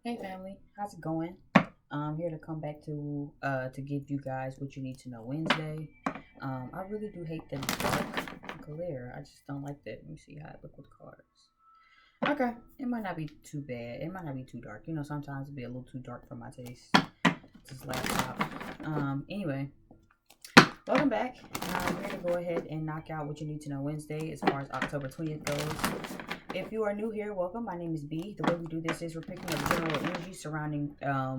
Hey family, how's it going? I'm here to come back to give you guys what you need to know Wednesday. I really do hate the dark glare. I just don't like that. Let me see how it look with cards. Okay, it might not be too bad. It might not be too dark. You know, sometimes it'll be a little too dark for my taste. This laptop. Anyway, welcome back. I'm here to go ahead and knock out what you need to know Wednesday as far as October 20th goes. If you are new here, welcome. My name is B. The way we do this is we're picking up general energy surrounding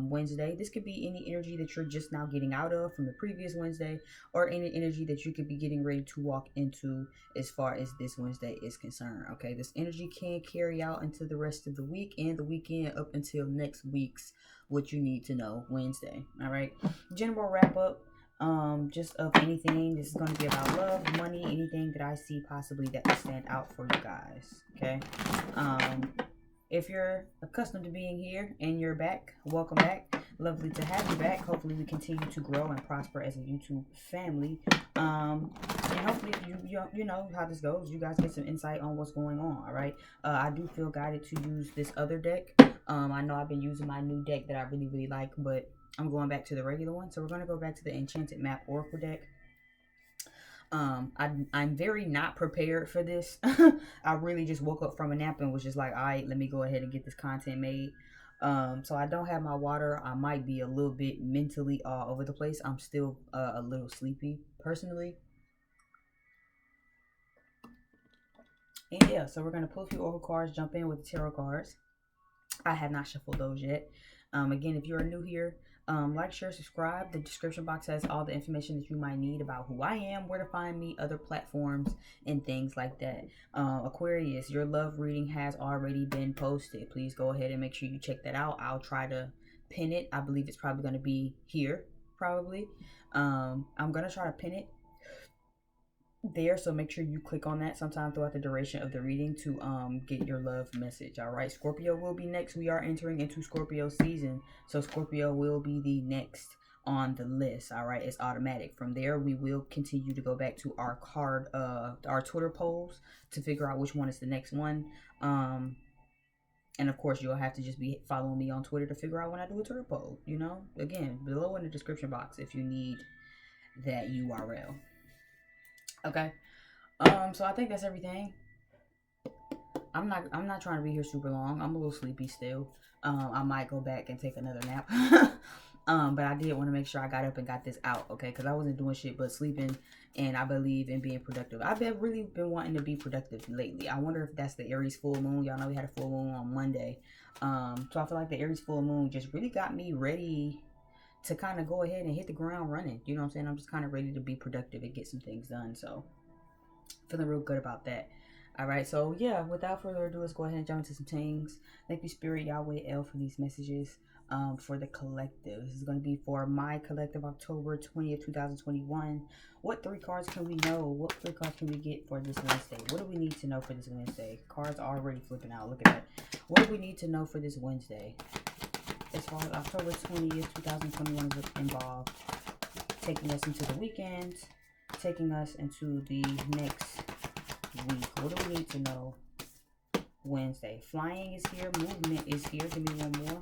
Wednesday. This could be any energy that you're just now getting out of from the previous Wednesday, or any energy that you could be getting ready to walk into as far as this Wednesday is concerned. Okay, this energy can carry out into the rest of the week and the weekend up until next week's what you need to know Wednesday. All right, general wrap up just of anything. This is going to be about love, money, anything that I see possibly that will stand out for you guys. Okay. If you're accustomed to being here and you're back, welcome back. Lovely to have you back. Hopefully we continue to grow and prosper as a YouTube family. And hopefully you know how this goes, you guys get some insight on what's going on. All right. I do feel guided to use this other deck. I know I've been using my new deck that I really like, but I'm going back to the regular one. So we're going to go back to the Enchanted Map Oracle deck. I'm very not prepared for this. I really just woke up from a nap and was just like, all right, let me go ahead and get this content made. So I don't have my water. I might be a little bit mentally all over the place. I'm still a little sleepy personally. And yeah, so we're going to pull a few oracle cards, jump in with the tarot cards. I have not shuffled those yet. Again, if you are new here, like, share, subscribe. The description box has all the information that you might need about who I am, where to find me, other platforms, and things like that. Aquarius, your love reading has already been posted. Please go ahead and make sure you check that out. I'll try to pin it. I believe it's probably going to be here, probably. I'm going to try to pin it there, so make sure you click on that sometime throughout the duration of the reading to get your love message. All right, Scorpio will be next. We are entering into Scorpio season, so Scorpio will be the next on the list. All right, it's automatic. From there, we will continue to go back to our our Twitter polls to figure out which one is the next one. And of course, you'll have to just be following me on Twitter to figure out when I do a Twitter poll. You know, again, below in the description box if you need that URL. Okay. So I think that's everything. I'm not trying to be here super long. I'm a little sleepy still. I might go back and take another nap. But I did want to make sure I got up and got this out, okay? Because I wasn't doing shit but sleeping, and I believe in being productive. I've really been wanting to be productive lately. I wonder if that's the Aries full moon. Y'all know we had a full moon on Monday. So I feel like the Aries full moon just really got me ready to kind of go ahead and hit the ground running. You know what I'm saying? I'm just kind of ready to be productive and get some things done. So feeling real good about that. All right, so yeah, without further ado, let's go ahead and jump into some things. Thank you, Spirit, Yahweh, El, for these messages for the collective. This is going to be for my collective, October 20th, 2021. What 3 cards can we know? What 3 cards can we get for this Wednesday? What do we need to know for this Wednesday? Cards are already flipping out. Look at that. What do we need to know for this Wednesday? As far as October 20th, 2021 is involved, taking us into the weekend, taking us into the next week. What do we need to know Wednesday? Flying is here. Movement is here. Give me one more.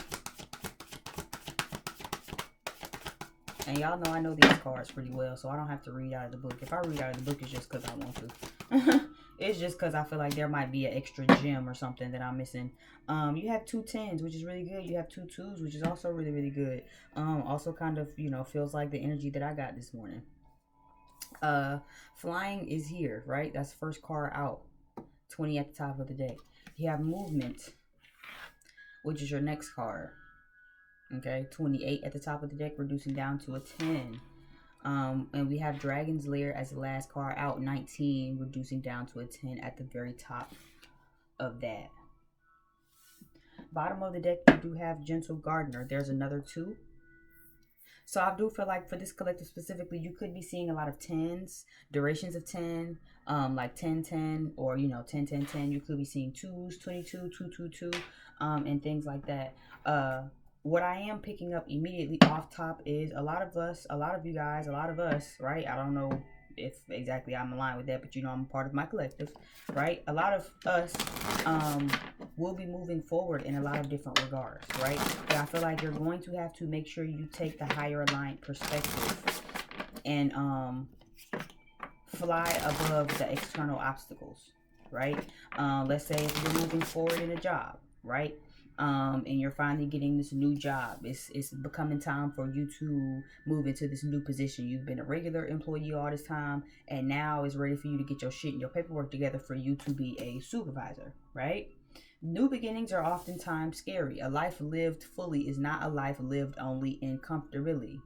And y'all know I know these cards pretty well, so I don't have to read out of the book. If I read out of the book, it's just because I want to. It's just because I feel like there might be an extra gem or something that I'm missing. You have 2 10s, which is really good. You have 2 2s, which is also really good. Also kind of, you know, feels like the energy that I got this morning. Flying is here, right? That's the first card out. 20 at the top of the deck. You have movement, which is your next card. Okay, 28 at the top of the deck, reducing down to a 10. And we have Dragon's Lair as the last card out, 19, reducing down to a 10 at the very top of that. Bottom of the deck, you do have Gentle Gardener. There's another 2. So I do feel like for this collective specifically, you could be seeing a lot of 10s, durations of 10, like 10 10, or, you know, 10 10 10. You could be seeing 2s, 22, 2 2 2, and things like that. What I am picking up immediately off top is a lot of us, a lot of you guys, a lot of us, right? I don't know if exactly I'm aligned with that, but you know I'm part of my collective, right? A lot of us will be moving forward in a lot of different regards, right? But I feel like you're going to have to make sure you take the higher aligned perspective and fly above the external obstacles, right? Let's say if you're moving forward in a job, right? And you're finally getting this new job. It's becoming time for you to move into this new position. You've been a regular employee all this time, and now it's ready for you to get your shit and your paperwork together for you to be a supervisor, right? New beginnings are oftentimes scary. A life lived fully is not a life lived only in comfortability.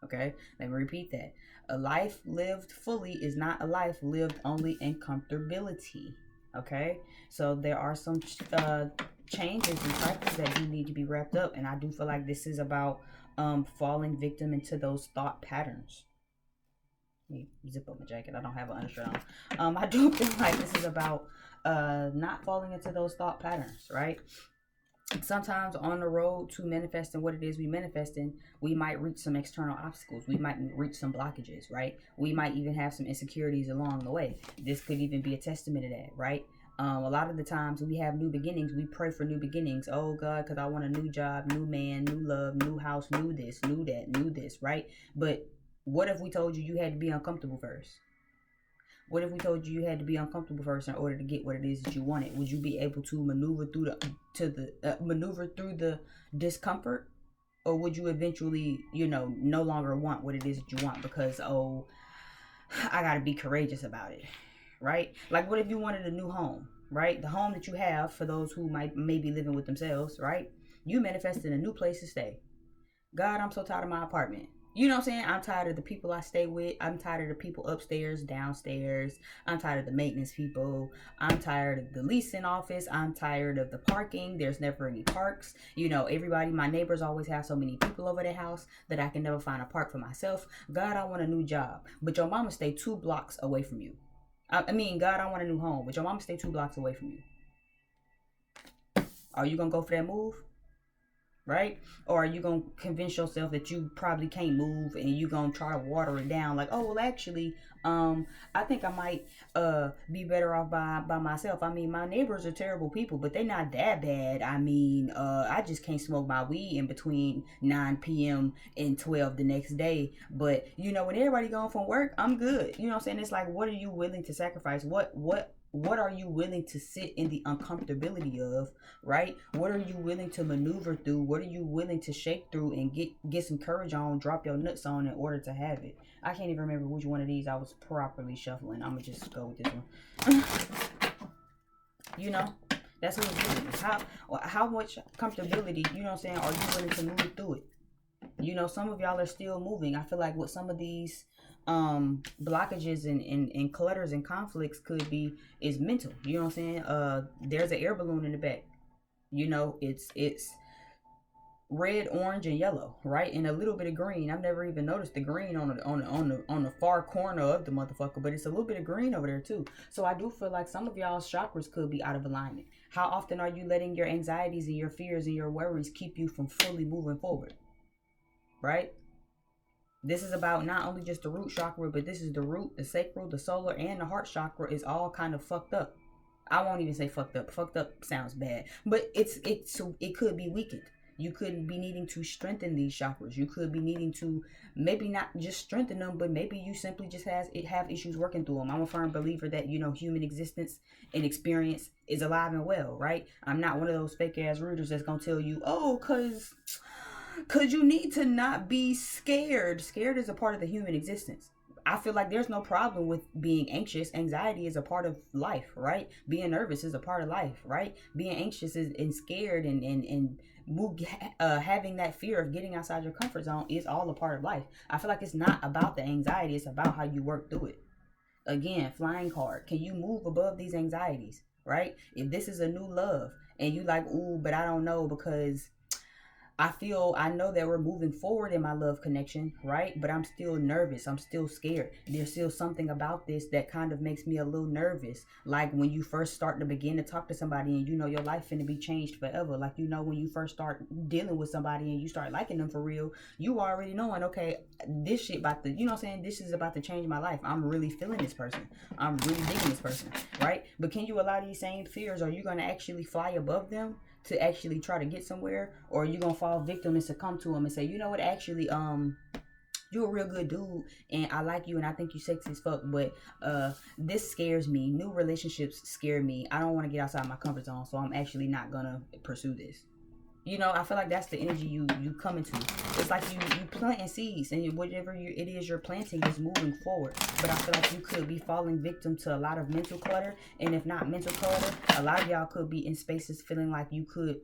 Okay, let me repeat that. A life lived fully is not a life lived only in comfortability. Okay, so there are some changes and cycles that do need to be wrapped up, and I do feel like this is about falling victim into those thought patterns. Let me zip up my jacket. I don't have an undershirt on. I do feel like this is about not falling into those thought patterns, right? Sometimes on the road to manifesting what it is we manifesting, we might reach some external obstacles. We might reach some blockages, right? We might even have some insecurities along the way. This could even be a testament to that, right? A lot of the times we have new beginnings, we pray for new beginnings. Oh God, because I want a new job, new man, new love, new house, new this, new that, new this, right? But what if we told you you had to be uncomfortable first? What if we told you you had to be uncomfortable first in order to get what it is that you wanted? Would you be able to maneuver through the discomfort, or would you eventually, no longer want what it is that you want because I gotta be courageous about it, right? Like, what if you wanted a new home, right? The home that you have, for those who may be living with themselves, right? You manifested a new place to stay. God, I'm so tired of my apartment. You know what I'm saying? I'm tired of the people I stay with. I'm tired of the people upstairs, downstairs. I'm tired of the maintenance people. I'm tired of the leasing office. I'm tired of the parking. There's never any parks. Everybody, my neighbors always have so many people over their house that I can never find a park for myself. God, I want a new job. But your mama stay 2 blocks away from you. God, I want a new home. But your mama stay 2 blocks away from you. Are you going to go for that move? Right? Or are you going to convince yourself that you probably can't move and you going to try to water it down? Like, oh, well, actually, I think I might be better off by myself. My neighbors are terrible people, but they're not that bad. I just can't smoke my weed in between 9 p.m. and 12 the next day. But, when everybody going from work, I'm good. You know what I'm saying? It's like, what are you willing to sacrifice? What are you willing to sit in the uncomfortability of, right? What are you willing to maneuver through? What are you willing to shake through and get some courage on, drop your nuts on in order to have it? I can't even remember which one of these I was properly shuffling. I'm going to just go with this one. That's what it's doing. How much comfortability, are you willing to move through it? Some of y'all are still moving. I feel like with some of these blockages and clutters and conflicts is mental. You know what I'm saying? There's an air balloon in the back. It's red, orange, and yellow, right? And a little bit of green. I've never even noticed the green on the far corner of the motherfucker, but it's a little bit of green over there too. So I do feel like some of y'all's chakras could be out of alignment. How often are you letting your anxieties and your fears and your worries keep you from fully moving forward? Right? This is about not only just the root chakra, but this is the root, the sacral, the solar, and the heart chakra is all kind of fucked up. I won't even say fucked up. Fucked up sounds bad, but it could be weakened. You could be needing to strengthen these chakras. You could be needing to maybe not just strengthen them, but maybe you simply just have issues working through them. I'm a firm believer that, human existence and experience is alive and well, right? I'm not one of those fake ass readers that's going to tell you, oh, cause you need to not be scared. Scared is a part of the human existence. I feel like there's no problem with being anxious. Anxiety is a part of life, right? Being nervous is a part of life, right? Being anxious and scared and having that fear of getting outside your comfort zone is all a part of life. I feel like it's not about the anxiety. It's about how you work through it. Again, flying card. Can you move above these anxieties, right? If this is a new love and you like, ooh, but I don't know because I know that we're moving forward in my love connection, right? But I'm still nervous. I'm still scared. There's still something about this that kind of makes me a little nervous. Like when you first start to begin to talk to somebody and you know your life finna be changed forever. Like, you know, when you first start dealing with somebody and you start liking them for real, you already knowing, okay, this shit about to, you know what I'm saying? This is about to change my life. I'm really feeling this person. I'm really digging this person, right? But can you allow these same fears? Are you going to actually fly above them to actually try to get somewhere, or are you gonna fall victim and succumb to them and say, you know what, actually, you're a real good dude and I like you and I think you sexy as fuck, but this scares me. New relationships scare me. I don't want to get outside my comfort zone, so I'm actually not gonna pursue this. You know, I feel like that's the energy you come into. It's like you planting seeds, and whatever it is you're planting is moving forward. But I feel like you could be falling victim to a lot of mental clutter, and if not mental clutter, a lot of y'all could be in spaces feeling like you could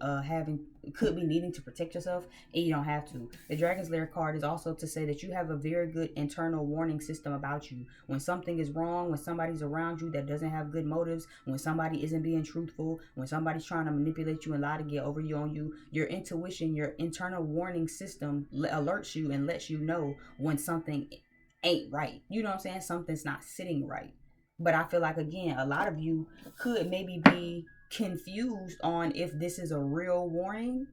could be needing to protect yourself, and you don't have to. The Dragon's Lair card is also to say that you have a very good internal warning system about you. When something is wrong, when somebody's around you that doesn't have good motives, when somebody isn't being truthful, when somebody's trying to manipulate you and lie to get over you on you, your intuition, your internal warning system alerts you and lets you know when something ain't right. You know what I'm saying? Something's not sitting right. But I feel like, again, a lot of you could maybe be confused on if this is a real warning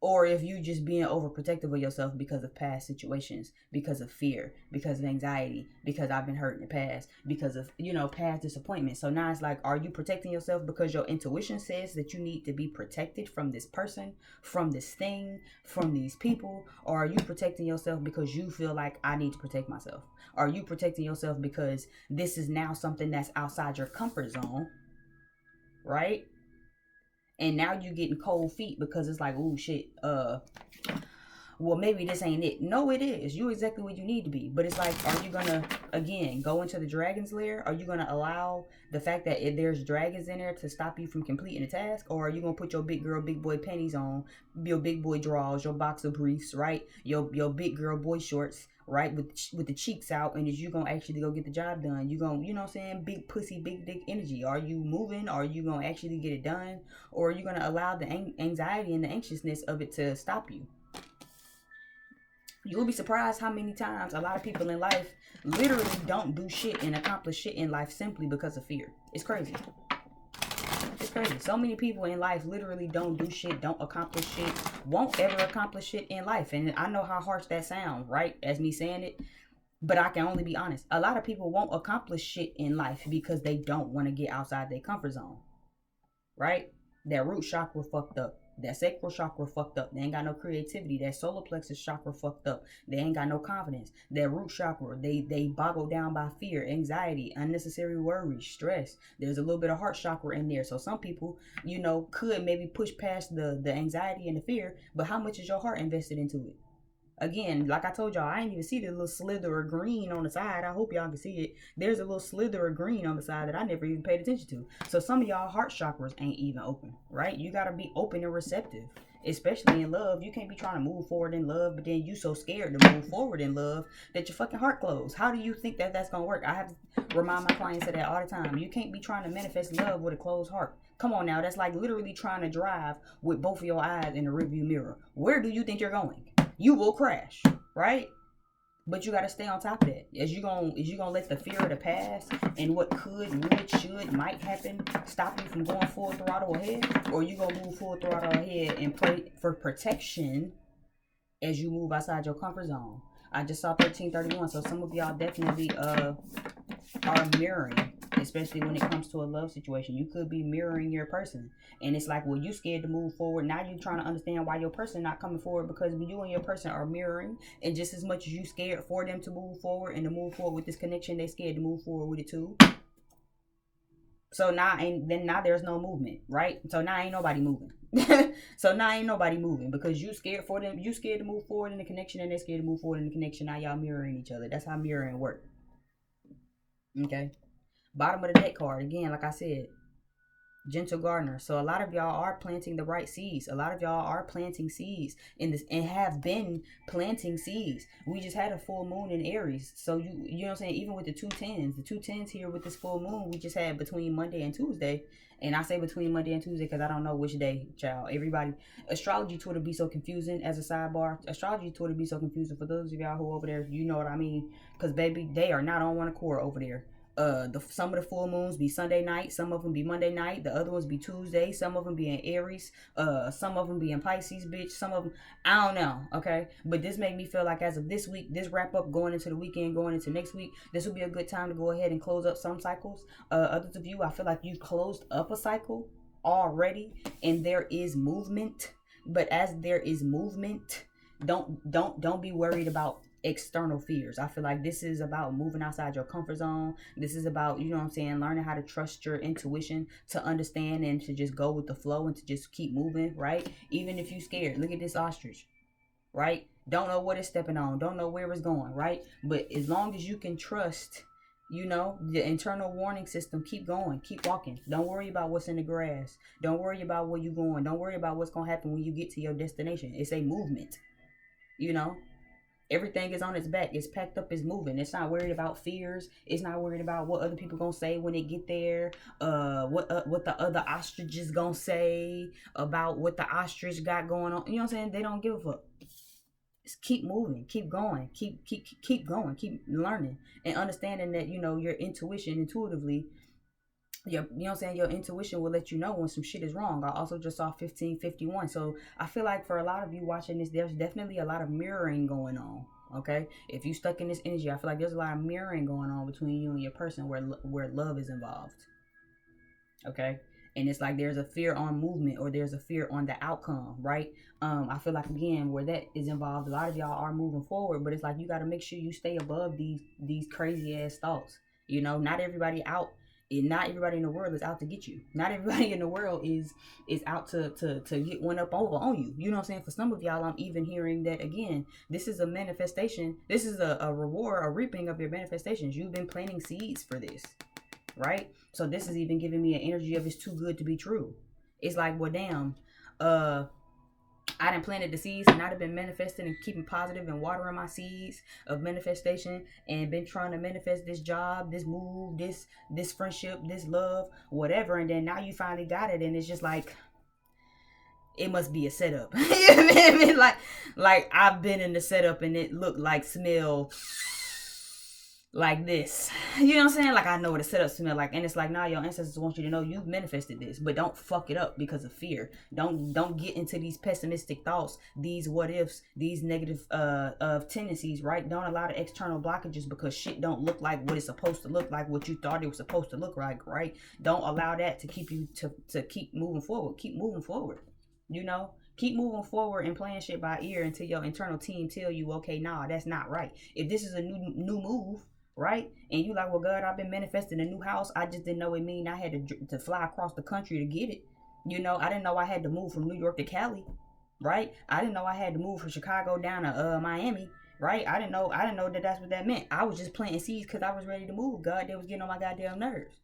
or if you just being overprotective of yourself because of past situations, because of fear, because of anxiety, because I've been hurt in the past, because of, you know, past disappointment. So now it's like, are you protecting yourself because your intuition says that you need to be protected from this person, from this thing, from these people? Or are you protecting yourself because you feel like I need to protect myself? Are you protecting yourself because this is now something that's outside your comfort zone, right? And now you getting cold feet because it's like, oh shit, well, maybe this ain't it. No, it is. You exactly where you need to be. But it's like, are you gonna, again, go into the dragon's lair? Are you gonna allow the fact that there's dragons in there to stop you from completing the task? Or are you gonna put your big girl, big boy panties on, your big boy drawers, your boxer briefs, right? Your big girl boy shorts, right? With the cheeks out, and is you gonna actually go get the job done? You gonna, you know what I'm saying? Big pussy, big dick energy. Are you moving? Are you gonna actually get it done? Or are you gonna allow the anxiety and the anxiousness of it to stop you? You'll be surprised how many times a lot of people in life literally don't do shit and accomplish shit in life simply because of fear. It's crazy. It's crazy. So many people in life literally don't do shit, don't accomplish shit, won't ever accomplish shit in life. And I know how harsh that sounds, right? As me saying it. But I can only be honest. A lot of people won't accomplish shit in life because they don't want to get outside their comfort zone. Right? That root chakra fucked up. That sacral chakra fucked up. They ain't got no creativity. That solar plexus chakra fucked up. They ain't got no confidence. That root chakra, they boggled down by fear, anxiety, unnecessary worry, stress. There's a little bit of heart chakra in there. So some people, you know, could maybe push past the anxiety and the fear, but how much is your heart invested into it? Again, like I told y'all, I didn't even see the little slither of green on the side. I hope y'all can see it. There's a little slither of green on the side that I never even paid attention to. So some of y'all heart chakras ain't even open, right? You got to be open and receptive, especially in love. You can't be trying to move forward in love, but then you so scared to move forward in love that your fucking heart closed. How do you think that that's going to work? I have to remind my clients of that all the time. You can't be trying to manifest love with a closed heart. Come on now. That's like literally trying to drive with both of your eyes in the rearview mirror. Where do you think you're going? You will crash, right? But you got to stay on top of that. Is you gonna let the fear of the past and what could, would, should, might happen stop you from going full throttle ahead? Or you gonna move full throttle ahead and pray for protection as you move outside your comfort zone? I just saw 1331, so some of y'all definitely are mirroring, especially when it comes to a love situation. You could be mirroring your person, and it's like, well, you scared to move forward. Now you're trying to understand why your person not coming forward, because you and your person are mirroring, and just as much as you scared for them to move forward and to move forward with this connection, they scared to move forward with it too. So now there's no movement, right? So now ain't nobody moving. So now ain't nobody moving because you scared for them. You scared to move forward in the connection, and they're scared to move forward in the connection. Now y'all mirroring each other. That's how mirroring works. Okay. Bottom of the deck card again, like I said, Gentle gardener. So a lot of y'all are planting the right seeds. A lot of y'all are planting seeds in this and have been planting seeds. We just had a full moon in Aries. So you know what I'm saying? Even with the 210s, the 210s here with this full moon we just had between Monday and Tuesday. And I say between Monday and Tuesday because I don't know which day, child. Everybody, astrology Twitter be so confusing. As a sidebar, astrology Twitter be so confusing. For those of y'all who over there, you know what I mean. Because baby, they are not on one accord over there. Some of the full moons be Sunday night, some of them be Monday night, the other ones be Tuesday, some of them be in Aries, some of them be in Pisces, bitch, some of them, I don't know, okay, but this make me feel like as of this week, this wrap up going into the weekend, going into next week, this will be a good time to go ahead and close up some cycles. Others of you, I feel like you've closed up a cycle already, and there is movement, but as there is movement, don't be worried about external fears. I feel like this is about moving outside your comfort zone. This is about, you know what I'm saying, learning how to trust your intuition, to understand and to just go with the flow and to just keep moving, right? Even if you're scared. Look at this ostrich, right? Don't know what it's stepping on, don't know where it's going, right? But as long as you can trust, you know, the internal warning system, keep going, keep walking. Don't worry about what's in the grass. Don't worry about where you're going. Don't worry about what's going to happen when you get to your destination. It's a movement, you know. Everything is on its back. It's packed up. It's moving. It's not worried about fears. It's not worried about what other people gonna say when they get there. What the other ostriches gonna say about what the ostrich got going on. You know what I'm saying? They don't give a fuck. Just keep moving. Keep going. Keep going. Keep learning and understanding that, you know, your intuition intuitively. You know what I'm saying, your intuition will let you know when some shit is wrong. I also just saw 1551. So I feel like for a lot of you watching this, there's definitely a lot of mirroring going on. Okay, if you stuck in this energy, I feel like there's a lot of mirroring going on between you and your person where love is involved. Okay, and it's like there's a fear on movement, or there's a fear on the outcome, right? I feel like, again, where that is involved, a lot of y'all are moving forward, but it's like you got to make sure you stay above these crazy ass thoughts. You know, not everybody in the world is out to get you. Not everybody in the world is out to get one up over on you. You know what I'm saying? For some of y'all, I'm even hearing that, again, this is a manifestation. This is a reward, a reaping of your manifestations. You've been planting seeds for this, right? So this is even giving me an energy of it's too good to be true. It's like, well, damn, I done planted the seeds, and I've been manifesting and keeping positive and watering my seeds of manifestation, and been trying to manifest this job, this move, this friendship, this love, whatever. And then now you finally got it, and it's just like, it must be a setup. You know what I mean? Like I've been in the setup, and it looked like, smell like this. You know what I'm saying? Like, I know what a setup smell like, and it's like, nah, your ancestors want you to know you've manifested this, but don't fuck it up because of fear. Don't get into these pessimistic thoughts, these what ifs, these negative of tendencies, right? Don't allow the external blockages because shit don't look like what it's supposed to look like, what you thought it was supposed to look like, right? Don't allow that to keep you to keep moving forward. Keep moving forward, you know. Keep moving forward and playing shit by ear until your internal team tell you, okay, nah, that's not right. If this is a new move, right? And you like, well, God, I've been manifesting a new house. I just didn't know it mean I had to fly across the country to get it. You know, I didn't know I had to move from New York to Cali, right? I didn't know I had to move from Chicago down to Miami, right? I didn't know that that's what that meant. I was just planting seeds because I was ready to move. God, they was getting on my goddamn nerves.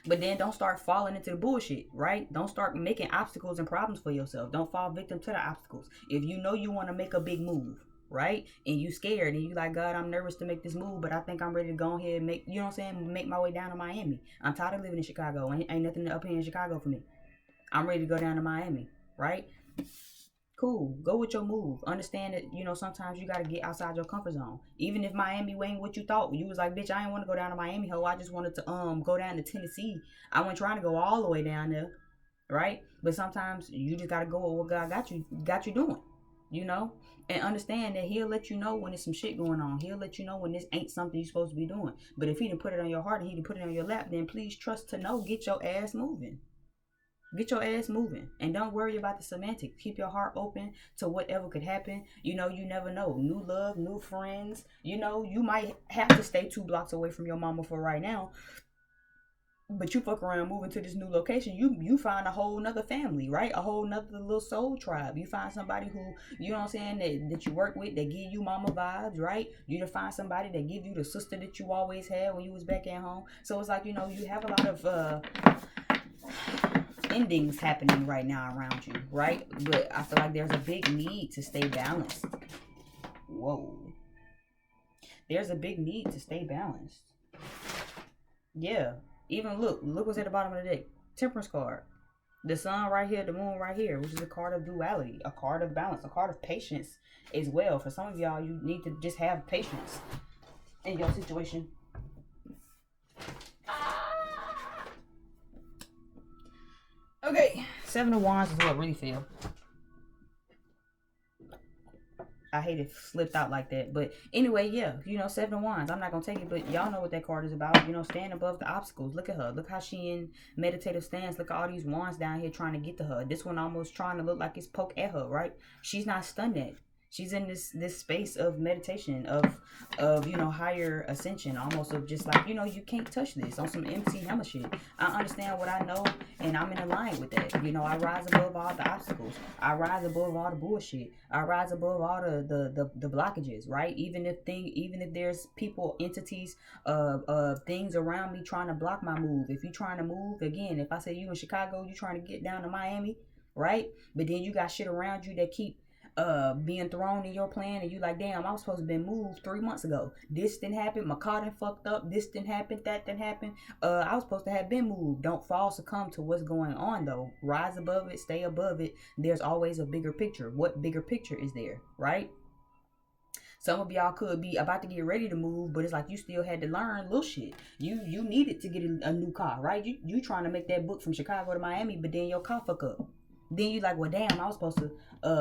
But then don't start falling into the bullshit, right? Don't start making obstacles and problems for yourself. Don't fall victim to the obstacles. If you know you want to make a big move, right? And you scared and you like, God, I'm nervous to make this move, but I think I'm ready to go ahead and make, you know what I'm saying, make my way down to Miami. I'm tired of living in Chicago. Ain't nothing up here in Chicago for me. I'm ready to go down to Miami, right? Cool. Go with your move. Understand that, you know, sometimes you got to get outside your comfort zone. Even if Miami ain't what you thought. You was like, bitch, I ain't want to go down to Miami, ho. I just wanted to go down to Tennessee. I wasn't trying to go all the way down there, right? But sometimes you just got to go with what God got you doing, you know? And understand that he'll let you know when there's some shit going on. He'll let you know when this ain't something you're supposed to be doing. But if he didn't put it on your heart and he didn't put it on your lap, then please trust to know, get your ass moving. Get your ass moving. And don't worry about the semantics. Keep your heart open to whatever could happen. You know, you never know. New love, new friends. You know, you might have to stay 2 blocks away from your mama for right now. But you fuck around moving to this new location, you find a whole nother family, right? A whole nother little soul tribe. You find somebody who, you know what I'm saying, that you work with, that give you mama vibes, right? You to find somebody that give you the sister that you always had when you was back at home. So it's like, you know, you have a lot of endings happening right now around you, right? But I feel like there's a big need to stay balanced. Whoa. There's a big need to stay balanced. Yeah. Even look what's at the bottom of the deck. Temperance card. The sun right here, the moon right here, which is a card of duality, a card of balance, a card of patience as well. For some of y'all, you need to just have patience in your situation. Okay, 7 of Wands is what I really feel. I hate it slipped out like that. But anyway, yeah, you know, 7 of Wands. I'm not going to take it, but y'all know what that card is about. You know, stand above the obstacles. Look at her. Look how she in meditative stance. Look at all these wands down here trying to get to her. This one almost trying to look like it's poke at her, right? She's not stunned at. She's in this space of meditation, of you know, higher ascension, almost of just like, you know, you can't touch this on some MC Hammer shit. I understand what I know, and I'm in alignment with that. You know, I rise above all the obstacles. I rise above all the bullshit. I rise above all the blockages, right? Even if there's people, entities, things around me trying to block my move. If you're trying to move, again, if I say you in Chicago, you trying to get down to Miami, right? But then you got shit around you that keep being thrown in your plan, and you like, damn, I was supposed to be moved 3 months ago. This didn't happen. My car done fucked up. This didn't happen. That didn't happen. I was supposed to have been moved. Don't fall succumb to what's going on though. Rise above it. Stay above it. There's always a bigger picture. What bigger picture is there, right? Some of y'all could be about to get ready to move, but it's like you still had to learn little shit. You needed to get a new car, right? You trying to make that book from Chicago to Miami, but then your car fuck up. Then you like, well, damn, I was supposed to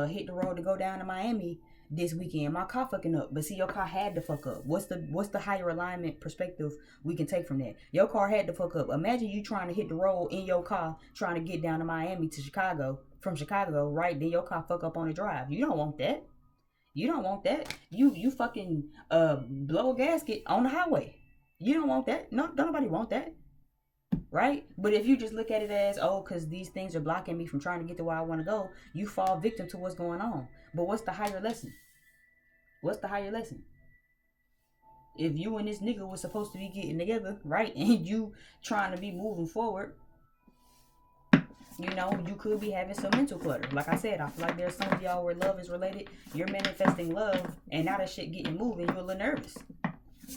hit the road to go down to Miami this weekend. My car fucking up. But see, your car had to fuck up. What's the higher alignment perspective we can take from that? Your car had to fuck up. Imagine you trying to hit the road in your car, trying to get down to Miami to Chicago, from Chicago, right? Then your car fuck up on the drive. You don't want that. You don't want that. You fucking blow a gasket on the highway. You don't want that. No, don't nobody want that. Right? But if you just look at it as, oh, because these things are blocking me from trying to get to where I want to go, you fall victim to what's going on. But what's the higher lesson? What's the higher lesson? If you and this nigga was supposed to be getting together, right, and you trying to be moving forward, you know, you could be having some mental clutter. Like I said, I feel like there's some of y'all where love is related. You're manifesting love, and now that shit getting moving, you're a little nervous.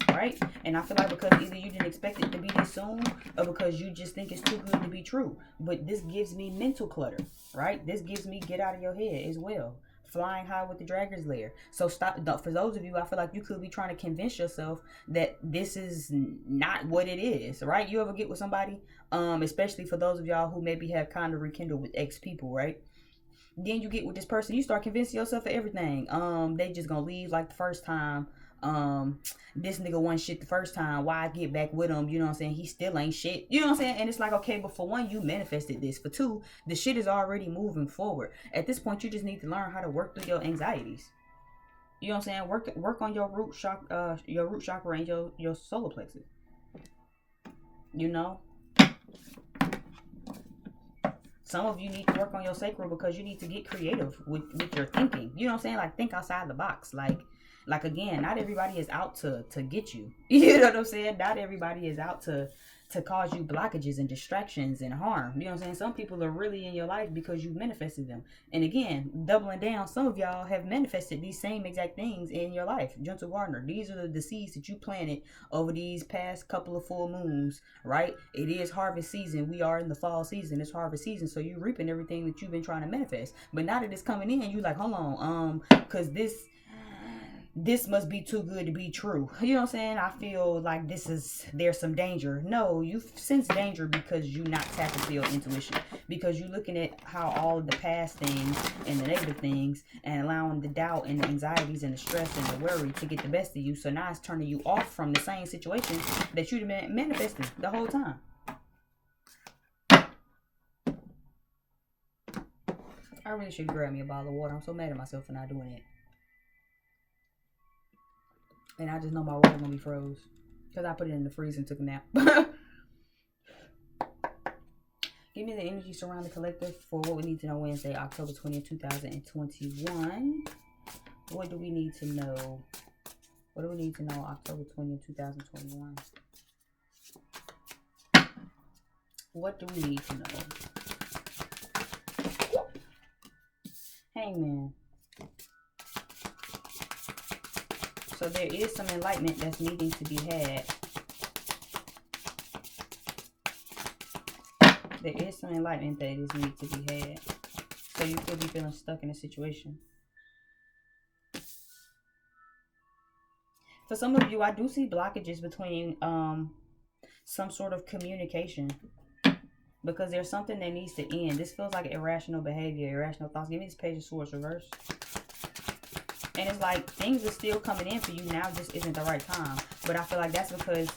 Right? And I feel like because either you didn't expect it to be this soon, or because you just think it's too good to be true. But this gives me mental clutter, right? This gives me get out of your head as well. Flying high with the dragon's lair. So stop. For those of you, I feel like you could be trying to convince yourself that this is not what it is, right? You ever get with somebody, especially for those of y'all who maybe have kind of rekindled with ex people, right? Then you get with this person, you start convincing yourself of everything. They just gonna leave like the first time. This nigga wasn't shit the first time. Why I get back with him? You know what I'm saying? He still ain't shit. You know what I'm saying? And it's like, okay, but for one, you manifested this. For two, the shit is already moving forward. At this point, you just need to learn how to work through your anxieties. You know what I'm saying? Work on your root chakra and your solar plexus. You know? Some of you need to work on your sacral because you need to get creative with your thinking. You know what I'm saying? Like, think outside the box. Like again, not everybody is out to get you. You know what I'm saying? Not everybody is out to cause you blockages and distractions and harm. You know what I'm saying? Some people are really in your life because you manifested them. And again, doubling down, some of y'all have manifested these same exact things in your life. Gentle gardener, these are the seeds that you planted over these past couple of full moons, right? It is harvest season. We are in the fall season. It's harvest season. So you're reaping everything that you've been trying to manifest. But now that it's coming in, you like, hold on, because this must be too good to be true. You know what I'm saying? I feel like there's some danger. No, you sense danger because you're not tapping into your intuition. Because you're looking at how all of the past things and the negative things and allowing the doubt and the anxieties and the stress and the worry to get the best of you. So now it's turning you off from the same situation that you've been manifesting the whole time. I really should grab me a bottle of water. I'm so mad at myself for not doing it. And I just know my water gonna be froze. Because I put it in the freezer and took a nap. Give me the energy surrounding the collective for what we need to know Wednesday, October 20th, 2021. What do we need to know? What do we need to know October 20th, 2021? What do we need to know? Hangman. So there is some enlightenment that's needing to be had. There is some enlightenment that is needed to be had. So you could be feeling stuck in a situation. For some of you, I do see blockages between some sort of communication. Because there's something that needs to end. This feels like irrational behavior, irrational thoughts. Give me this Page of Swords reverse. And it's like things are still coming in for you now, just isn't the right time. But I feel like that's because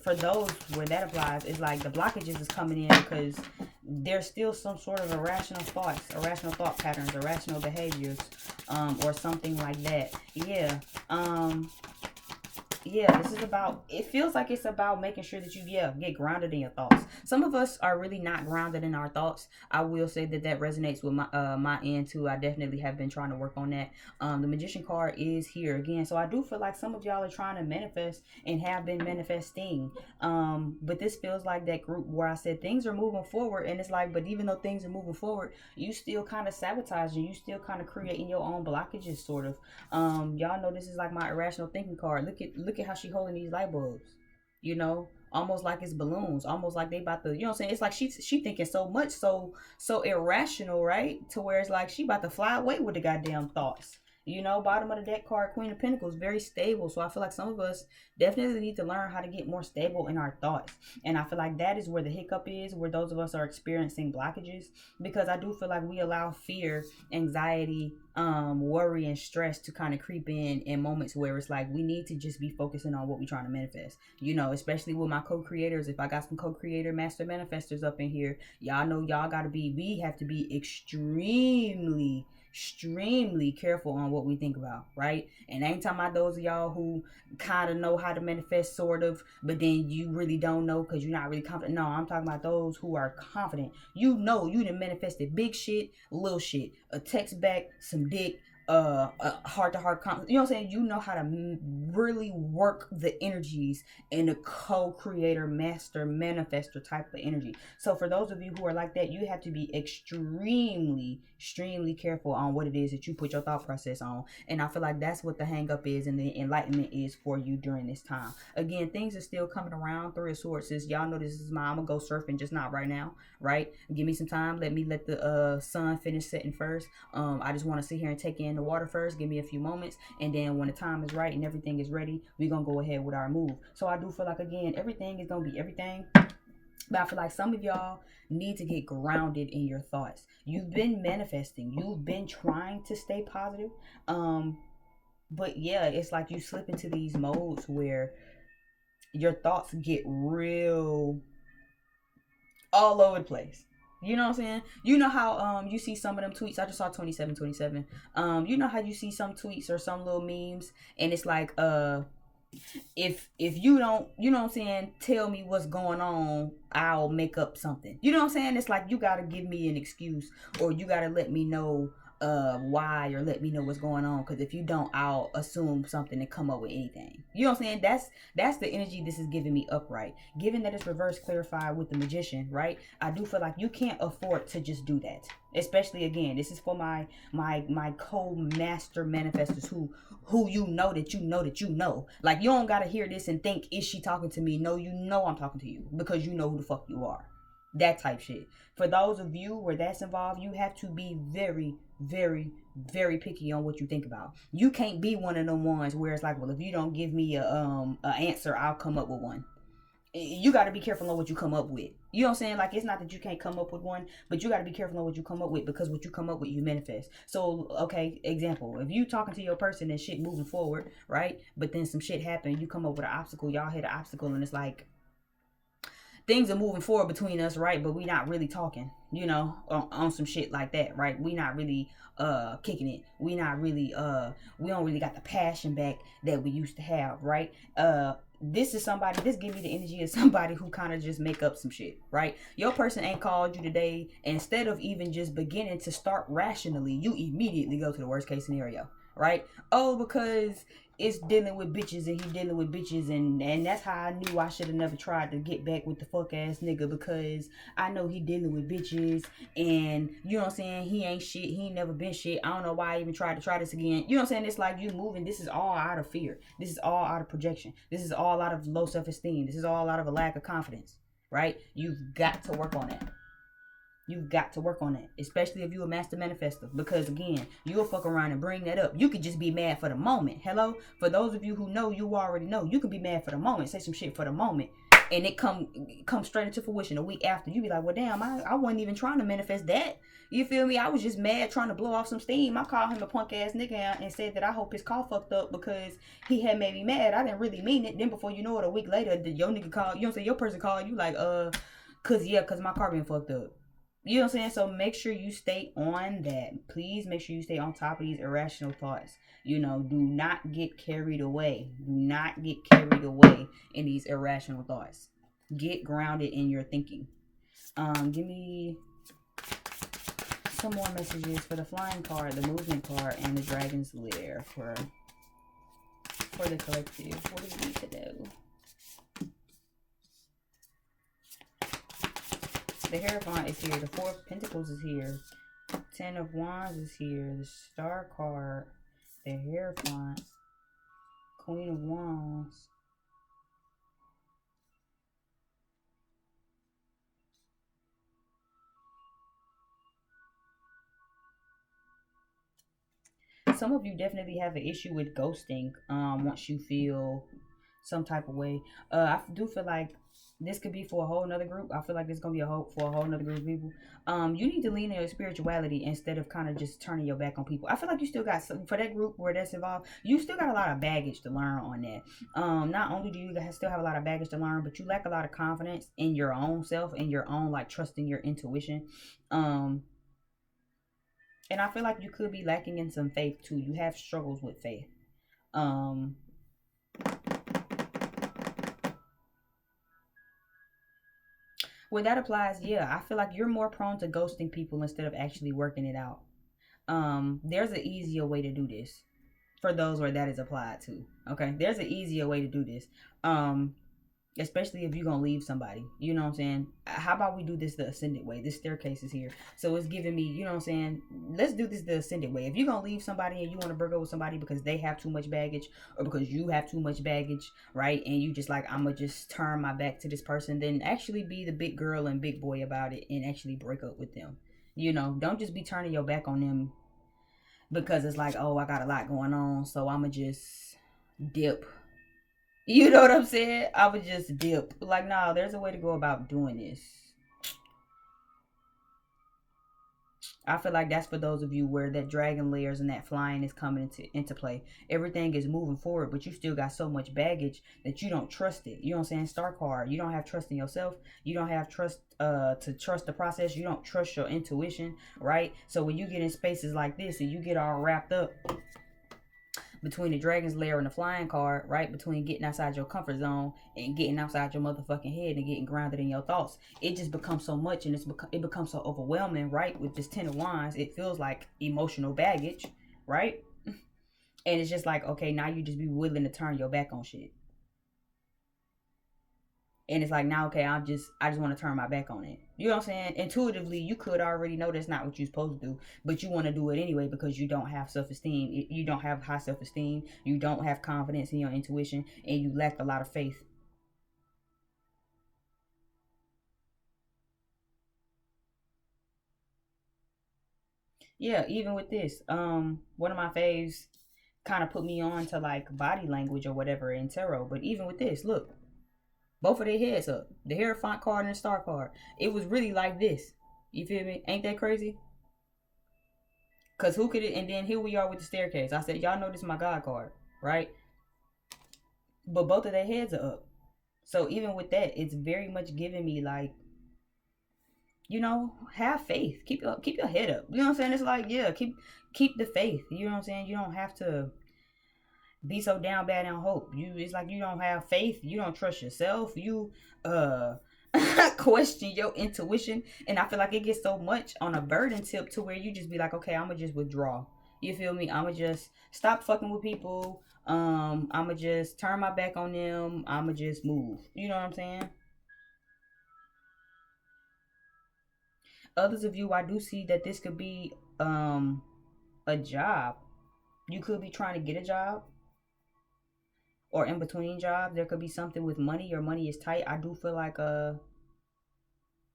for those where that applies, it's like the blockages is coming in because there's still some sort of irrational thoughts, irrational thought patterns, irrational behaviors, or something like that. Yeah. Yeah, this is about, it feels like it's about making sure that you, get grounded in your thoughts. Some of us are really not grounded in our thoughts. I will say that that resonates with my end too. I definitely have been trying to work on that. The Magician card is here again. So I do feel like some of y'all are trying to manifest and have been manifesting. But this feels like that group where I said things are moving forward. And it's like, but even though things are moving forward, you still kind of sabotaging. You still kind of creating your own blockages, sort of. Y'all know this is like my irrational thinking card. Look at how she holding these light bulbs, you know, almost like it's balloons, almost like they about to, you know what I'm saying? It's like she thinking so much, so irrational, right? To where it's like she about to fly away with the goddamn thoughts. You know, bottom of the deck card, Queen of Pentacles, very stable. So I feel like some of us definitely need to learn how to get more stable in our thoughts. And I feel like that is where the hiccup is, where those of us are experiencing blockages. Because I do feel like we allow fear, anxiety, worry, and stress to kind of creep in moments where it's like we need to just be focusing on what we're trying to manifest. You know, especially with my co-creators. If I got some co-creator master manifestors up in here, y'all know y'all gotta be, we have to be extremely careful on what we think about, right? And I ain't talking about those of y'all who kind of know how to manifest, sort of, but then you really don't know because you're not really confident. No, I'm talking about those who are confident. You know you done manifested big shit, little shit, a text back, some dick, a heart-to-heart you know what I'm saying? You know how to really work the energies in a co-creator, master, manifestor type of energy. So for those of you who are like that, you have to be extremely careful on what it is that you put your thought process on. And I feel like that's what the hang up is and the enlightenment is for you during this time. Again, things are still coming around. Three of Swords says, y'all know this is my, I'm gonna go surfing, just not right now, right? Give me some time. Let the sun finish setting first. I just want to sit here and take in the water first. Give me a few moments, and then when the time is right and everything is ready, we're gonna go ahead with our move. So I do feel like, again, everything is gonna be everything. But I feel like some of y'all need to get grounded in your thoughts. You've been manifesting. You've been trying to stay positive. But yeah, it's like you slip into these modes where your thoughts get real all over the place. You know what I'm saying? You know how you see some of them tweets. I just saw 27. You know how you see some tweets or some little memes, and it's like if you don't, you know what I'm saying, tell me what's going on, I'll make up something. You know what I'm saying? It's like you gotta give me an excuse, or you gotta let me know why, or let me know what's going on, because if you don't, I'll assume something and come up with anything. You know what I'm saying? That's the energy this is giving me upright. Given that it's reverse clarified with the Magician, right? I do feel like you can't afford to just do that. Especially, again, this is for my co-master manifestors who you know that you know. Like, you don't gotta hear this and think, is she talking to me? No, you know I'm talking to you, because you know who the fuck you are. That type shit. For those of you where that's involved, you have to be very picky on what you think about. You can't be one of them ones where it's like, well, if you don't give me a answer, I'll come up with one. You got to be careful on what you come up with. You know what I'm saying? Like, it's not that you can't come up with one, but you got to be careful on what you come up with, because what you come up with, you manifest. So, okay, example, if you talking to your person and shit moving forward, right? But then some shit happened, you come up with an obstacle, y'all hit an obstacle, and it's like, things are moving forward between us, right? But we not really talking, you know, on some shit like that, right? We not really kicking it. We not really we don't really got the passion back that we used to have, right? This give me the energy of somebody who kind of just make up some shit, right? Your person ain't called you today, and instead of even just beginning to start rationally, you immediately go to the worst case scenario. right? Oh, because it's dealing with bitches and he dealing with bitches, and that's how I knew I should have never tried to get back with the fuck ass nigga, because I know he dealing with bitches, and you know what I'm saying, he ain't shit, he ain't never been shit. I don't know why I even tried to try this again. You know what I'm saying? It's like you moving. This is all out of fear. This is all out of projection. This is all out of low self-esteem. This is all out of a lack of confidence, right? You've got to work on that. You've got to work on it, especially if you're a master manifester, because again, you'll fuck around and bring that up. You could just be mad for the moment. Hello? For those of you who know, you already know. You can be mad for the moment, say some shit for the moment, and it come straight into fruition a week after. You be like, well, damn, I wasn't even trying to manifest that. You feel me? I was just mad trying to blow off some steam. I called him a punk ass nigga and said that I hope his car fucked up because he had made me mad. I didn't really mean it. Then before you know it, a week later, your nigga called, you know what I'm saying, your person called you like, cause my car been fucked up. You know what I'm saying? So make sure you stay on that. Please make sure you stay on top of these irrational thoughts. You know, do not get carried away. Do not get carried away in these irrational thoughts. Get grounded in your thinking. Give me some more messages for the flying card, the movement card, and the dragon's lair for the collective. What do we need to do? The Hierophant is here. The Four of Pentacles is here. Ten of Wands is here. The Star card. The Hierophant. Queen of Wands. Some of you definitely have an issue with ghosting. Once you feel some type of way. I do feel like this could be for a whole nother group. I feel like this is gonna be for a whole nother group of people. You need to lean in your spirituality instead of kind of just turning your back on people. I feel like you still got some, for that group where that's involved, you still got a lot of baggage to learn on that. Not only do you still have a lot of baggage to learn, but you lack a lot of confidence in your own self and your own, like, trusting your intuition. And I feel like you could be lacking in some faith too. You have struggles with faith. Where that applies, yeah, I feel like you're more prone to ghosting people instead of actually working it out. There's an easier way to do this for those where that is applied to. Okay, there's an easier way to do this. Especially if you're gonna leave somebody, you know what I'm saying? How about we do this the ascended way? This staircase is here, so it's giving me, you know what I'm saying, let's do this the ascended way. If you're gonna leave somebody and you want to break up with somebody because they have too much baggage, or because you have too much baggage, right, and you just like, I'm gonna just turn my back to this person, then actually be the big girl and big boy about it and actually break up with them. You know, don't just be turning your back on them because it's like, oh, I got a lot going on, so I'm gonna just dip. You know what I'm saying? I would just dip. Like, no, there's a way to go about doing this. I feel like that's for those of you where that dragon layers and that flying is coming into play. Everything is moving forward, but you still got so much baggage that you don't trust it. You know what I'm saying? Star card. You don't have trust in yourself. You don't have trust to trust the process. You don't trust your intuition, right? So when you get in spaces like this and you get all wrapped up between the dragon's lair and the flying card, right? Between getting outside your comfort zone and getting outside your motherfucking head and getting grounded in your thoughts, it just becomes so much, and it becomes so overwhelming, right? With this Ten of Wands, it feels like emotional baggage, right? And it's just like, okay, now you just be willing to turn your back on shit. And it's like, now, okay, I just want to turn my back on it. You know what I'm saying? Intuitively, you could already know that's not what you're supposed to do, but you want to do it anyway because you don't have self-esteem. You don't have high self-esteem. You don't have confidence in your intuition, and you lack a lot of faith. Yeah, even with this, one of my faves kind of put me on to like body language or whatever in tarot. But even with this, look. Both of their heads up. The Hierophant card and the Star card. It was really like this. You feel me? Ain't that crazy? Because who could it? And then here we are with the staircase. I said, y'all know this is my God card, right? But both of their heads are up. So even with that, it's very much giving me like, you know, have faith. Keep your head up. You know what I'm saying? It's like, yeah, keep the faith. You know what I'm saying? You don't have to be so down bad and hope. It's like you don't have faith, you don't trust yourself, you question your intuition, and I feel like it gets so much on a burden tip to where you just be like, okay, I'm gonna just withdraw. You feel me? I'ma just stop fucking with people. I'ma just turn my back on them. I'ma just move. You know what I'm saying? Others of you, I do see that this could be a job. You could be trying to get a job, or in between jobs. There could be something with money. Your money is tight. I do feel like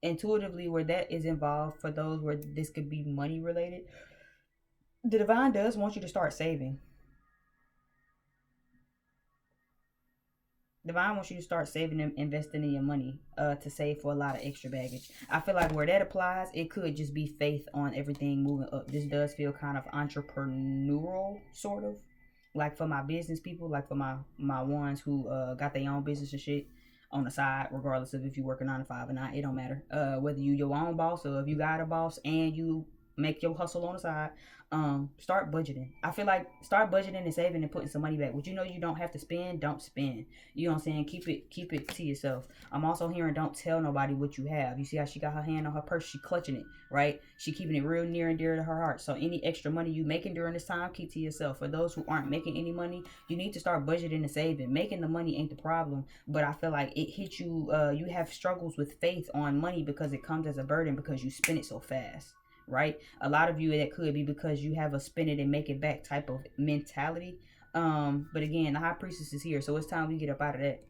intuitively where that is involved, for those where this could be money related, the divine does want you to start saving. Divine wants you to start saving and investing in your money to save for a lot of extra baggage. I feel like where that applies, it could just be faith on everything moving up. This does feel kind of entrepreneurial, sort of. Like for my business people, like for my ones who got their own business and shit on the side, regardless of if you work a 9 to 5 or not, it don't matter. Whether you your own boss or if you got a boss and you make your hustle on the side, start budgeting. I feel like start budgeting and saving and putting some money back. What you know you don't have to spend, don't spend. You know what I'm saying? Keep it to yourself. I'm also hearing don't tell nobody what you have. You see how she got her hand on her purse, she clutching it, right? She keeping it real near and dear to her heart. So any extra money you making during this time, keep to yourself. For those who aren't making any money, you need to start budgeting and saving. Making the money ain't the problem, but I feel like it hits you, you have struggles with faith on money because it comes as a burden because you spend it so fast. Right? A lot of you, that could be because you have a spin it and make it back type of mentality. But again, the high priestess is here, so it's time we get up out of that.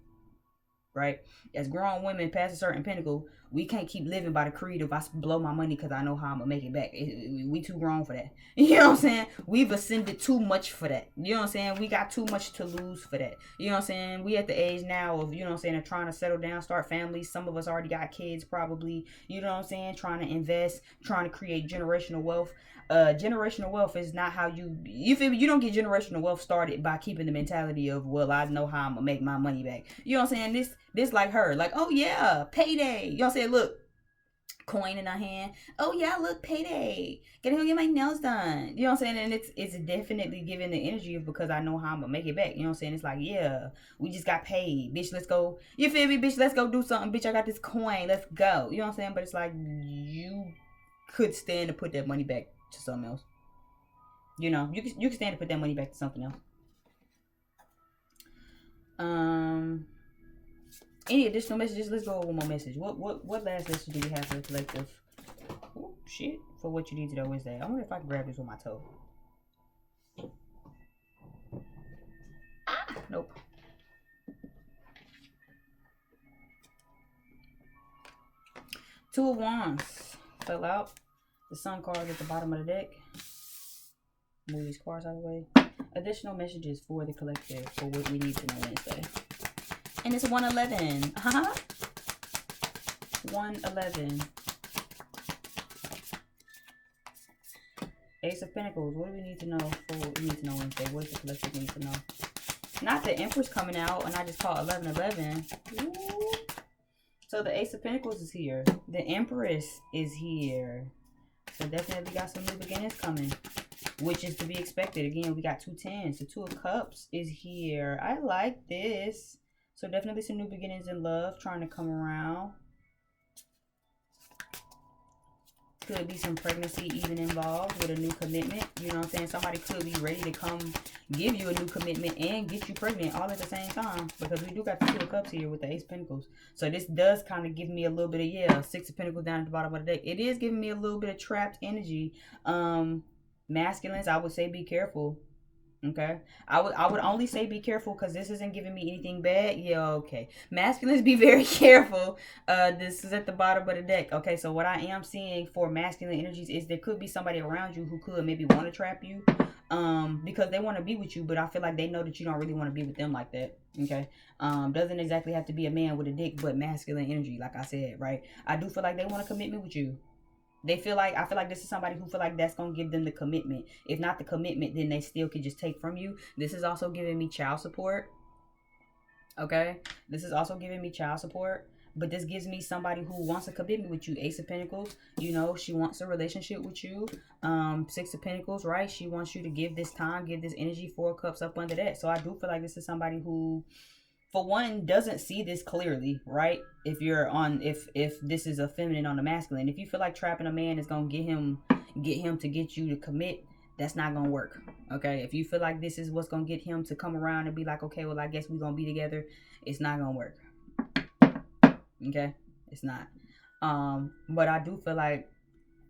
Right? As grown women past a certain pinnacle, we can't keep living by the creed of I blow my money because I know how I'm gonna make it back. We too grown for that. You know what I'm saying? We've ascended too much for that. You know what I'm saying? We got too much to lose for that. You know what I'm saying? We at the age now of, you know what I'm saying, of trying to settle down, start families. Some of us already got kids probably. You know what I'm saying? Trying to invest, trying to create generational wealth. Generational wealth is not how you feel me? You don't get generational wealth started by keeping the mentality of, well, I know how I'm gonna make my money back. You know what I'm saying? This like her, like, oh yeah, payday. You know what I'm saying? Look, coin in her hand. Oh yeah, look, payday. Gotta go get my nails done. You know what I'm saying? And it's definitely giving the energy of because I know how I'm gonna make it back. You know what I'm saying? It's like, yeah, we just got paid. Bitch, let's go. You feel me, bitch? Let's go do something. Bitch, I got this coin. Let's go. You know what I'm saying? But it's like you could stand to put that money back to something else. You know, you can stand to put that money back to something else. Any additional messages? Let's go over one more message. What last message do we have for the collective? Oh shit! For what you need to know Wednesday. I wonder if I can grab this with my toe. Nope. Two of Wands fell out. The Sun card at the bottom of the deck. Move these cards out of the way. Additional messages for the collective for what we need to know Wednesday. And it's 111. 111. Ace of Pentacles. What do we need to know for what we need to know Wednesday? What does the collective need to know? Not the Empress coming out, and I just call 1111. Ooh. So the Ace of Pentacles is here. The Empress is here. So definitely got some new beginnings coming, which is to be expected. Again, we got 2 tens. The 2 of Cups is here. I like this. So definitely some new beginnings in love trying to come around. Could be some pregnancy even involved with a new commitment. You know what I'm saying? Somebody could be ready to come give you a new commitment and get you pregnant all at the same time. Because we do got the 2 of Cups here with the Ace of Pentacles. So this does kind of give me a little bit of, yeah, 6 of Pentacles down at the bottom of the deck. It is giving me a little bit of trapped energy. Masculines, I would say be careful. Okay, I would only say be careful because this isn't giving me anything bad. Yeah, okay. Masculines, be very careful. This is at the bottom of the deck. Okay, so what I am seeing for masculine energies is there could be somebody around you who could maybe want to trap you, because they want to be with you, but I feel like they know that you don't really want to be with them like that. Okay, doesn't exactly have to be a man with a dick, but masculine energy, like I said, right? I do feel like they want a commitment with you. I feel like this is somebody who feel like that's going to give them the commitment. If not the commitment, then they still could just take from you. This is also giving me child support. Okay. This is also giving me child support. But this gives me somebody who wants a commitment with you. Ace of Pentacles. You know, she wants a relationship with you. 6 of Pentacles, right? She wants you to give this time, give this energy. 4 cups up under that. So I do feel like this is somebody who, for one, doesn't see this clearly, right? If you're on, if this is a feminine on the masculine, if you feel like trapping a man is gonna get him to get you to commit, that's not gonna work. Okay, if you feel like this is what's gonna get him to come around and be like, okay, well, I guess we're gonna be together, it's not gonna work. Okay, it's not. But I do feel like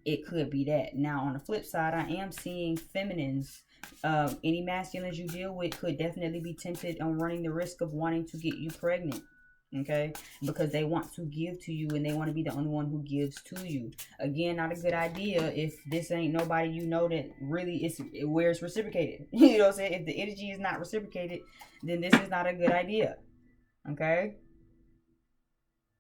it could be that. Now on the flip side, I am seeing feminines. Any masculines you deal with could definitely be tempted on running the risk of wanting to get you pregnant. Okay, because they want to give to you and they want to be the only one who gives to you. Again, not a good idea if this ain't nobody you know that really is where it's reciprocated. You know what I'm saying? If the energy is not reciprocated, then this is not a good idea. Okay,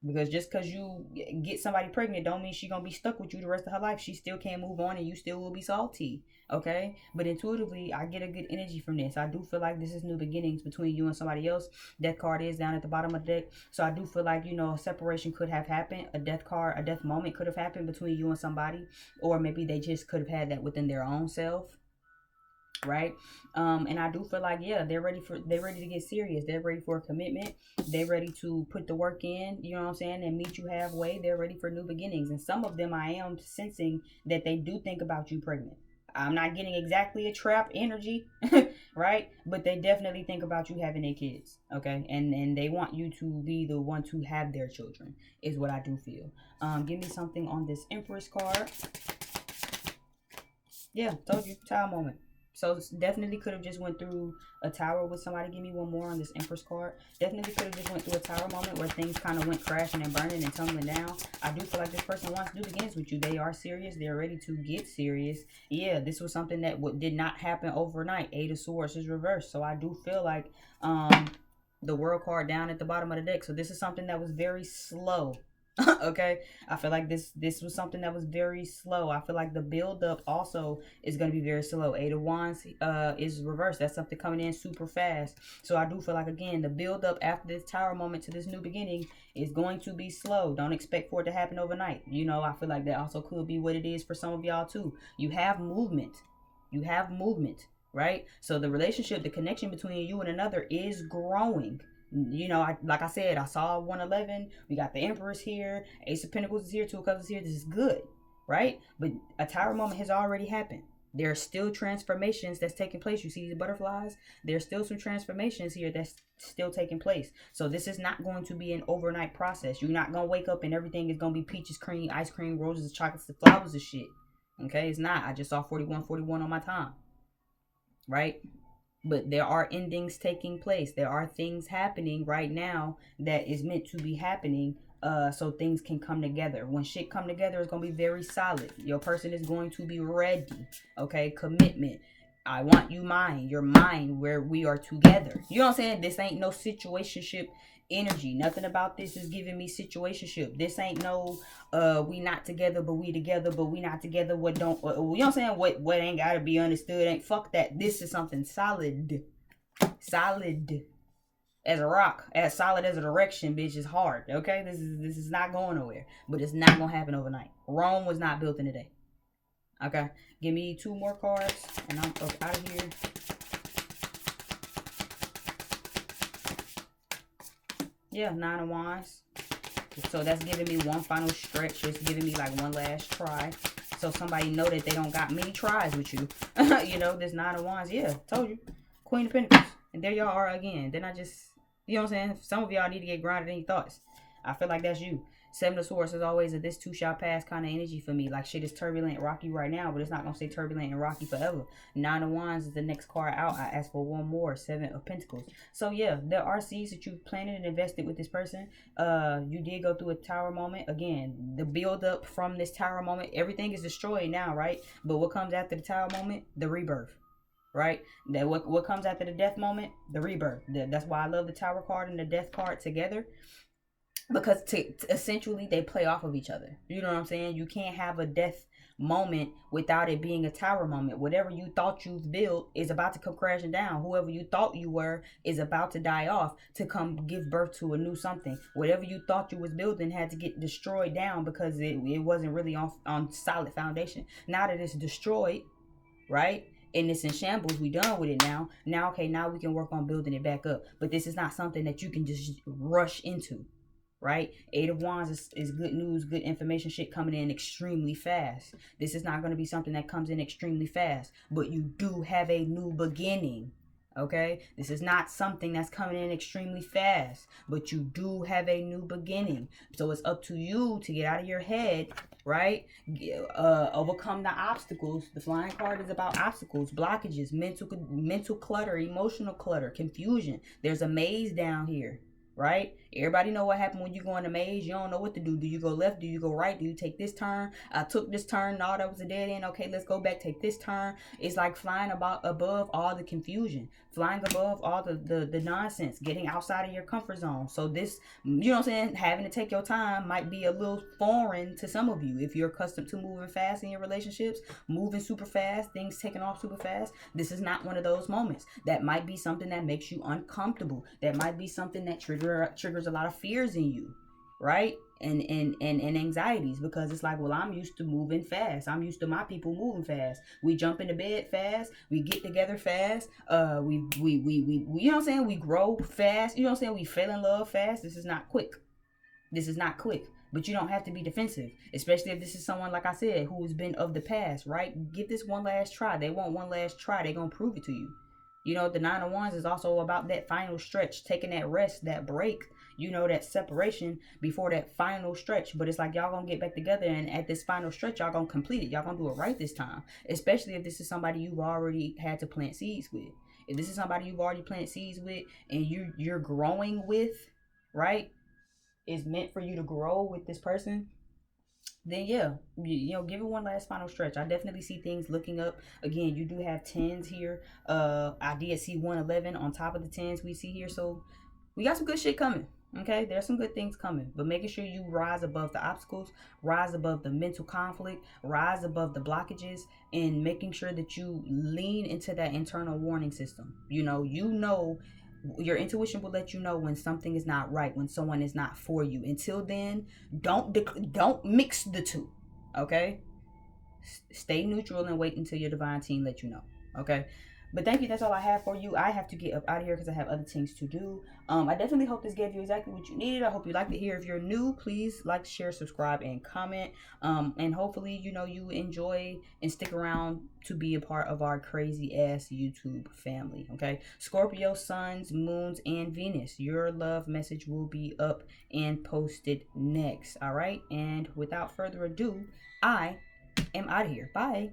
because just because you get somebody pregnant don't mean she's gonna be stuck with you the rest of her life. She still can't move on and you still will be salty. Okay, but intuitively I get a good energy from this. I do feel like this is new beginnings between you and somebody else. Death card is down at the bottom of the deck, so I do feel like, you know, a separation could have happened. A death card, a death moment could have happened between you and somebody, or maybe they just could have had that within their own self, right? And I do feel like, yeah, they're ready to get serious. They're ready for a commitment. They're ready to put the work in, you know what I'm saying, and meet you halfway. They're ready for new beginnings. And some of them, I am sensing that they do think about you pregnant. I'm not getting exactly a trap energy, right? But they definitely think about you having their kids, okay? And they want you to be the one to have their children, is what I do feel. Give me something on this Empress card. Yeah, told you, child moment. So definitely could have just went through a tower with somebody. Give me one more on this Empress card. Definitely could have just went through a tower moment where things kind of went crashing and burning and tumbling down. I do feel like this person wants new beginnings with you. They are serious. They're ready to get serious. Yeah, this was something that did not happen overnight. Eight of Swords is reversed. So I do feel like the World card down at the bottom of the deck. So this is something that was very slow. Okay, I feel like this was something that was very slow. I feel like the build up also is going to be very slow. Eight of Wands is reversed. That's something coming in super fast. So I do feel like, again, the build up after this tower moment to this new beginning is going to be slow. Don't expect for it to happen overnight. You know, I feel like that also could be what it is for some of y'all too. You have movement. You have movement, right? So the relationship, the connection between you and another is growing. You know, like I said, I saw 111. We got the Empress here. Ace of Pentacles is here. Two of Cups is here. This is good, right? But a tower moment has already happened. There are still transformations that's taking place. You see these butterflies? There's still some transformations here that's still taking place. So this is not going to be an overnight process. You're not going to wake up and everything is going to be peaches, cream, ice cream, roses, chocolates, and flowers and shit. Okay, it's not. I just saw 4141 on my time, right? But there are endings taking place. There are things happening right now that is meant to be happening, so things can come together. When shit come together, it's going to be very solid. Your person is going to be ready. Okay, commitment. I want you mine. You're mine, where we are together. You know what I'm saying? This ain't no situationship energy. Nothing about this is giving me situationship. This ain't no we not together but we together, but we not together, what don't you know what I'm saying, what ain't gotta be understood. Ain't, fuck that. This is something solid as a rock, as solid as a direction, bitch. Is hard. Okay, this is not going nowhere, but it's not gonna happen overnight. Rome was not built in a day. Okay, give me two more cards and I'm up out of here. Yeah, Nine of Wands. So that's giving me one final stretch. It's giving me like one last try. So somebody know that they don't got many tries with you. You know, this Nine of Wands. Yeah, told you. Queen of Pentacles. And there y'all are again. Then I just, you know what I'm saying? Some of y'all need to get grounded in your thoughts. I feel like that's you. Seven of Swords is always a this too shall pass kind of energy for me. Like shit is turbulent and rocky right now, but it's not going to stay turbulent and rocky forever. Nine of Wands is the next card out. I asked for one more. Seven of Pentacles. So yeah, there are seeds that you've planted and invested with this person. You did go through a tower moment. Again, the build up from this tower moment, everything is destroyed now, right? But what comes after the tower moment? The rebirth. Right? That what comes after the death moment? The rebirth. That's why I love the tower card and the death card together. Because essentially they play off of each other. You know what I'm saying? You can't have a death moment without it being a tower moment. Whatever you thought you've built is about to come crashing down. Whoever you thought you were is about to die off to come give birth to a new something. Whatever you thought you was building had to get destroyed down because it wasn't really on solid foundation. Now that it's destroyed, right? And it's in shambles, we done with it now. Now, okay, now we can work on building it back up. But this is not something that you can just rush into. right? Eight of Wands is good news, good information, shit coming in extremely fast. This is not going to be something that comes in extremely fast, but you do have a new beginning. Okay, this is not something that's coming in extremely fast, but you do have a new beginning. So it's up to you to get out of your head, right? Overcome the obstacles. The flying card is about obstacles, blockages, mental clutter, emotional clutter, confusion. There's a maze down here, right? Everybody know what happened when you go in a maze. You don't know what to do. Do you go left? Do you go right? Do you take this turn? I took this turn. No, that was a dead end. Okay, let's go back. Take this turn. It's like flying above all the confusion, flying above all the nonsense, getting outside of your comfort zone. So this, you know what I'm saying, having to take your time might be a little foreign to some of you. If you're accustomed to moving fast in your relationships, moving super fast, things taking off super fast, this is not one of those moments. That might be something that makes you uncomfortable. That might be something that triggers a lot of fears in you, right? And anxieties, because it's like, well, I'm used to moving fast. I'm used to my people moving fast. We jump into bed fast. We get together fast. We you know what I'm saying? We grow fast. You know what I'm saying? We fell in love fast. This is not quick. This is not quick. But you don't have to be defensive, especially if this is someone, like I said, who's been of the past, right? Give this one last try. They want one last try. They're going to prove it to you. You know, the Nine of Wands is also about that final stretch, taking that rest, that break, you know, that separation before that final stretch. But it's like y'all gonna get back together, and at this final stretch, y'all gonna complete it. Y'all gonna do it right this time, especially if this is somebody you've already had to plant seeds with. If this is somebody you've already planted seeds with and you're growing with, right? Is meant for you to grow with this person, then yeah, you know, give it one last final stretch. I definitely see things looking up. Again, you do have tens here. I did see 111 on top of the tens we see here, so we got some good shit coming. Okay, there's some good things coming, but making sure you rise above the obstacles, rise above the mental conflict, rise above the blockages, and making sure that you lean into that internal warning system. You know your intuition will let you know when something is not right, when someone is not for you. Until then, don't mix the two. Okay, stay neutral and wait until your divine team let you know. Okay, but thank you. That's all I have for you. I have to get up out of here because I have other things to do. I definitely hope this gave you exactly what you needed. I hope you liked it here. If you're new, please like, share, subscribe, and comment. And hopefully, you know, you enjoy and stick around to be a part of our crazy ass YouTube family. Okay, Scorpio, suns, moons, and Venus. Your love message will be up and posted next. All right. And without further ado, I am out of here. Bye.